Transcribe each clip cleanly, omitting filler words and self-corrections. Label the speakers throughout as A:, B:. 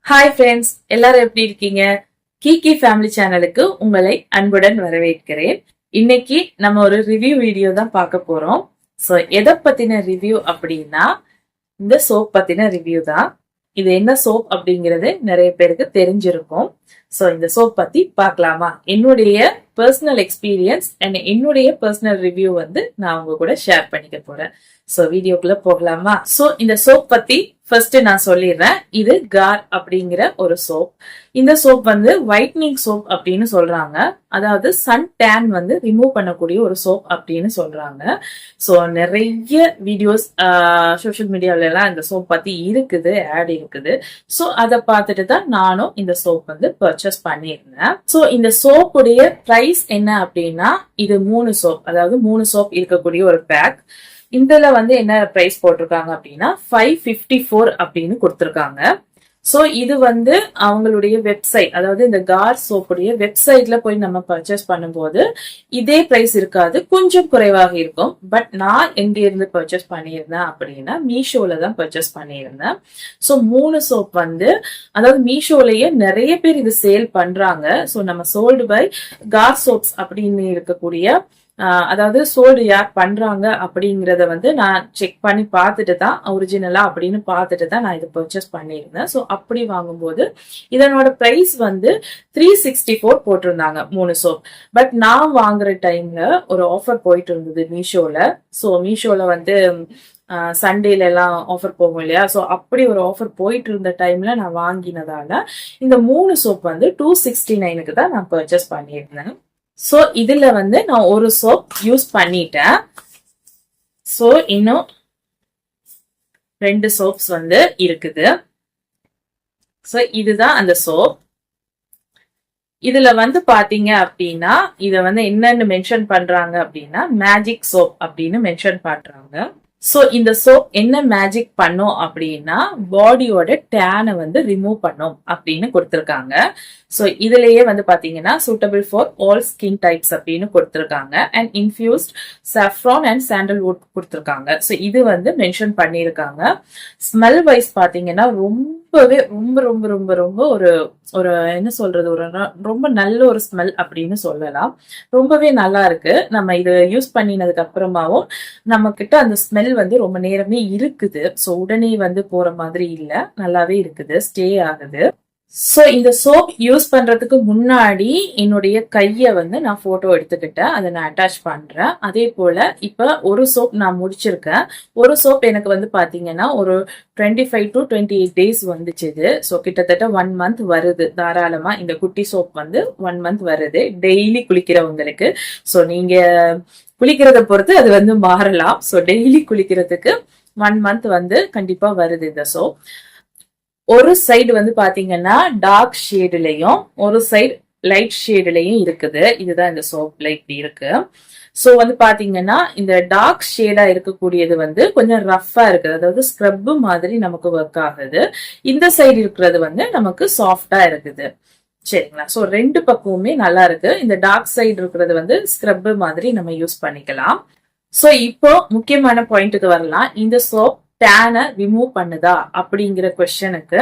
A: Hi friends, எல்லாரும் எப்படி இருக்கீங்க? கீகி ஃபேமிலி சேனலுக்கு உங்களை அன்புடன் வரவேற்கிறேன். இன்னைக்கு நம்ம ஒரு ரிவ்யூ வீடியோ தான் பார்க்க போறோம். ஸோ எதை பத்தின ரிவ்யூ அப்படின்னா இந்த சோப் பத்தின ரிவ்யூ தான். இது என்ன சோப் அப்படிங்கிறது நிறைய பேருக்கு தெரிஞ்சிருக்கும். ஸோ இந்த சோப் பத்தி பார்க்கலாமா? என்னுடைய பர்சனல் எக்ஸ்பீரியன்ஸ் அண்ட் என்னுடைய பர்சனல் ரிவ்யூ வந்து நான் உங்க கூட ஷேர் பண்ணிக்க போறேன். ஸோ வீடியோக்குள்ள போகலாமா? ஸோ இந்த சோப் பத்தி ஃபர்ஸ்ட் நான் சொல்லிடுறேன். இது கார் அப்படிங்கிற ஒரு சோப். இந்த சோப் வந்து ஒயிட்னிங் சோப் அப்படின்னு சொல்றாங்க. அதாவது சன் டேன் வந்து ரிமூவ் பண்ணக்கூடிய ஒரு சோப் அப்படின்னு சொல்றாங்க. ஸோ நிறைய வீடியோஸ் சோஷியல் மீடியாவில எல்லாம் இந்த சோப் பத்தி இருக்குது, ஆட் இருக்குது. ஸோ அதை பார்த்துட்டு தான் நானும் இந்த சோப் வந்து பர்ச்சேஸ் பண்ணியிருந்தேன். ஸோ இந்த சோப்புடைய பிரைஸ் என்ன அப்படின்னா, இது 3 சோப், அதாவது 3 சோப் இருக்கக்கூடிய ஒரு பேக். இதுல வந்து என்ன பிரைஸ் போட்டிருக்காங்க அப்படின்னா 554 அப்படின்னு கொடுத்திருக்காங்க. சோ இது வந்து அவங்களுடைய வெப்சைட், அதாவது இந்த கார் சோப்புடைய வெப்சைட்ல போய் நம்ம பர்ச்சேஸ் பண்ணும்போது இதே பிரைஸ் இருக்காது, கொஞ்சம் குறைவாக இருக்கும். பட் நான் எங்க இருந்து பர்ச்சேஸ் பண்ணியிருந்தேன் அப்படின்னா மீஷோல தான் பர்ச்சேஸ் பண்ணியிருந்தேன். சோ 3 சோப் வந்து, அதாவது மீஷோலயே நிறைய பேர் இது சேல் பண்றாங்க. சோ நம்ம சோல்டு பை கார் சோப்ஸ் அப்படின்னு இருக்கக்கூடிய அதாவது சோல்டு யார் பண்றாங்க அப்படிங்கறத வந்து நான் செக் பண்ணி பார்த்துட்டு தான், ஒரிஜினலா அப்படின்னு பார்த்துட்டு தான் நான் இதை பர்ச்சேஸ் பண்ணியிருந்தேன். ஸோ அப்படி வாங்கும்போது இதனோட பிரைஸ் வந்து 364 போட்டிருந்தாங்க 3 சோப். பட் நான் வாங்குற டைம்ல ஒரு ஆஃபர் போயிட்டு இருந்தது மீஷோல. ஸோ மீஷோல வந்து சண்டேல எல்லாம் ஆஃபர் போகும் இல்லையா? ஸோ அப்படி ஒரு ஆஃபர் போயிட்டு இருந்த டைம்ல நான் வாங்கினதால இந்த 3 சோப் வந்து 269க்கு தான் நான் பர்ச்சேஸ் பண்ணியிருந்தேன். சோ இதுல வந்து நான் ஒரு சோப் யூஸ் பண்ணிட்டேன். சோ இன்னும் 2 சோப்ஸ் வந்து இருக்குது. சோ இதுதான் அந்த சோப். இதுல வந்து பாத்தீங்க அப்படின்னா இத வந்து என்னன்னு மென்ஷன் பண்றாங்க அப்படின்னா மேஜிக் சோப் அப்படின்னு மென்ஷன் பண்றாங்க. சோ இந்த சோப் என்ன மேஜிக் பண்ணும் அப்படின்னா பாடியோட டேனை வந்து ரிமூவ் பண்ணும் அப்படின்னு கொடுத்திருக்காங்க. சோ இதுலயே வந்து பாத்தீங்கன்னா suitable for all skin types அப்படின்னு கொடுத்திருக்காங்க. And infused saffron and sandalwood கொடுத்திருக்காங்க. சோ இது வந்து மென்ஷன் பண்ணிருக்காங்க. ஸ்மெல் வைஸ் பாத்தீங்கன்னா ரொம்பவே ரொம்ப ரொம்ப ரொம்ப ரொம்ப ஒரு ஒரு என்ன சொல்றது, ஒரு ரொம்ப நல்ல ஒரு ஸ்மெல் அப்படின்னு சொல்லலாம். ரொம்பவே நல்லா இருக்கு. நம்ம இதை யூஸ் பண்ணினதுக்கு அப்புறமாவும் நம்ம கிட்ட அந்த ஸ்மெல் வந்து ரொம்ப நேரமே இருக்குது. சோ உடனே வந்து போற மாதிரி இல்ல, நல்லாவே இருக்குது, ஸ்டே ஆகுது. சோ இந்த சோப் யூஸ் பண்றதுக்கு முன்னாடி என்னுடைய கைய வந்து நான் போட்டோ எடுத்துக்கிட்டேன், அதை நான் அட்டாச் பண்றேன். அதே போல இப்ப ஒரு சோப் நான் முடிச்சிருக்கேன். ஒரு சோப் எனக்கு வந்து பாத்தீங்கன்னா ஒரு 25 to 28 டேஸ் வந்துச்சு. சோ கிட்டத்தட்ட 1 மந்த் வருது தாராளமா. இந்த குட்டி சோப் வந்து 1 மந்த் வருது டெய்லி குளிக்கிறவங்களுக்கு. சோ நீங்க குளிக்கிறத பொறுத்து அது வந்து மாறலாம். சோ டெய்லி குளிக்கிறதுக்கு 1 மந்த் வந்து கண்டிப்பா வருது இந்த சோப். ஒரு சைடு வந்து பாத்தீங்கன்னா டார்க் ஷேடுலயும் ஒரு சைடு லைட் ஷேடுலயும் இருக்குது. இதுதான் இந்த சோப்ல இப்படி இருக்கு. சோ வந்து பாத்தீங்கன்னா இந்த டார்க் ஷேடா இருக்கக்கூடியது வந்து கொஞ்சம் ரஃபா இருக்குது, அதாவது ஸ்க்ரப் மாதிரி நமக்கு ஒர்க் ஆகுது. இந்த சைடு இருக்கிறது வந்து நமக்கு சாஃப்டா இருக்குது. சரிங்களா? சோ 2 பக்கமுமே நல்லா இருக்கு. இந்த டார்க் சைடு இருக்கிறது வந்து ஸ்க்ரப் மாதிரி நம்ம யூஸ் பண்ணிக்கலாம். சோ இப்போ முக்கியமான பாயிண்ட்டுக்கு வரலாம். இந்த சோப் டேனை ரிமூவ் பண்ணுதா அப்படிங்கிற கொஸ்டனுக்கு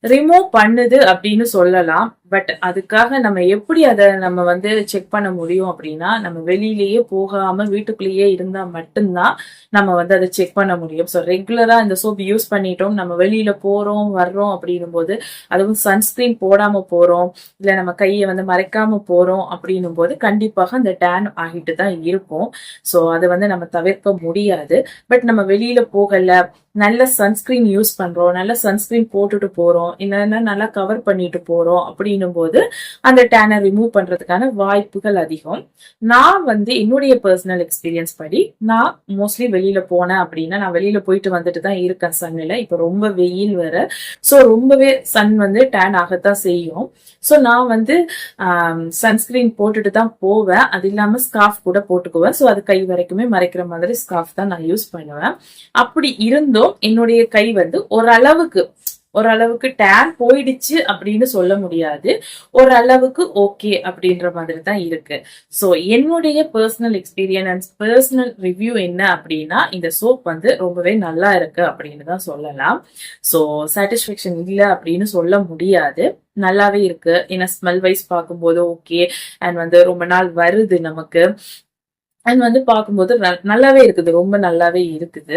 A: ரிமூவ் பண்ணுது அப்படின்னு சொல்லலாம். பட் அதுக்காக நம்ம எப்படி அதை நம்ம வந்து செக் பண்ண முடியும் அப்படின்னா, நம்ம வெளியிலேயே போகாம வீட்டுக்குள்ளேயே இருந்தா மட்டும்தான் நம்ம வந்து அதை செக் பண்ண முடியும். ஸோ ரெகுலரா இந்த சோப் யூஸ் பண்ணிட்டோம், நம்ம வெளியில போறோம் வர்றோம் அப்படின்னும் போது, அதுவும் சன்ஸ்கிரீன் போடாம போறோம், இல்ல நம்ம கையை வந்து மறைக்காம போறோம் அப்படின்னும் போது கண்டிப்பாக அந்த டேன் ஆகிட்டு தான் இருக்கும். ஸோ அதை வந்து நம்ம தவிர்க்க முடியாது. பட் நம்ம வெளியில போகல, நல்ல சன்ஸ்கிரீன் யூஸ் பண்றோம், நல்ல சன்ஸ்கிரீன் போட்டுட்டு போறோம், இல்லைன்னா நல்லா கவர் பண்ணிட்டு போறோம் அப்படின்னும் போது அந்த டேனை ரிமூவ் பண்றதுக்கான வாய்ப்புகள் அதிகம். நான் வந்து என்னுடைய பர்சனல் எக்ஸ்பீரியன்ஸ் படி நான் மோஸ்ட்லி வெளியில போனேன் அப்படின்னா, நான் வெளியில போயிட்டு வந்துட்டு தான் இருக்கேன் சன்னில. இப்ப ரொம்ப வெயில் வேற. சோ ரொம்பவே சன் வந்து டேன் ஆகத்தான் செய்யும். சோ நான் வந்து சன்ஸ்கிரீன் போட்டுட்டு தான் போவேன். அது இல்லாம ஸ்கார்ஃப் கூட போட்டுக்குவேன். சோ அது கை வரைக்குமே மறைக்கிற மாதிரி ஸ்கார்ஃப் தான் நான் யூஸ் பண்ணுவேன். அப்படி இருந்தும் என்னுடைய கை வந்து ஓரளவுக்கு ஓரளவுக்கு டேன் போயிடுச்சு அப்படின்னு சொல்ல முடியாது, ஓரளவுக்கு ஓகே அப்படின்ற மாதிரி தான் இருக்கு. ஸோ என்னுடைய பர்சனல் எக்ஸ்பீரியன்ஸ் பர்சனல் ரிவ்யூ என்ன அப்படின்னா, இந்த சோப் வந்து ரொம்பவே நல்லா இருக்கு அப்படின்னு தான் சொல்லலாம். ஸோ சாட்டிஸ்ஃபேக்ஷன் இல்லை அப்படின்னு சொல்ல முடியாது, நல்லாவே இருக்கு. ஏன்னா ஸ்மெல் வைஸ் பார்க்கும்போது ஓகே, அண்ட் வந்து ரொம்ப நாள் வருது நமக்கு, அண்ட் வந்து பார்க்கும்போது நல்லாவே இருக்குது, ரொம்ப நல்லாவே இருக்குது.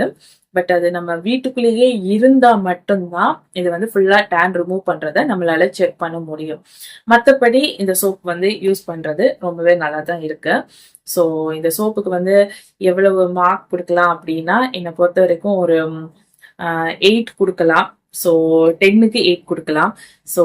A: பட் அது நம்ம வீட்டுக்குள்ளேயே இருந்தா மட்டும்தான் இது வந்து ஃபுல்லா டேன் ரிமூவ் பண்றத நம்மளால செக் பண்ண முடியும். மற்றபடி இந்த சோப் வந்து யூஸ் பண்றது ரொம்பவே நல்லா தான் இருக்கு. ஸோ இந்த சோப்புக்கு வந்து எவ்வளவு மார்க் கொடுக்கலாம் அப்படின்னா, என்னை பொறுத்த வரைக்கும் ஒரு 8 கொடுக்கலாம். ஸோ 10க்கு 8 கொடுக்கலாம். ஸோ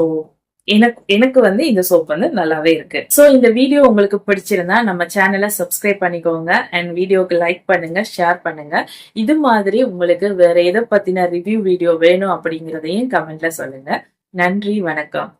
A: எனக்கு எனக்கு வந்து இந்த சோப் வந்து நல்லாவே இருக்கு. சோ இந்த வீடியோ உங்களுக்கு பிடிச்சிருந்தா நம்ம சேனலை சப்ஸ்கிரைப் பண்ணிக்கோங்க, அண்ட் வீடியோக்கு லைக் பண்ணுங்க, ஷேர் பண்ணுங்க. இது மாதிரி உங்களுக்கு வேற எதை பத்தின ரிவ்யூ வீடியோ வேணும் அப்படிங்கறதையும் கமெண்ட்ல சொல்லுங்க. நன்றி, வணக்கம்.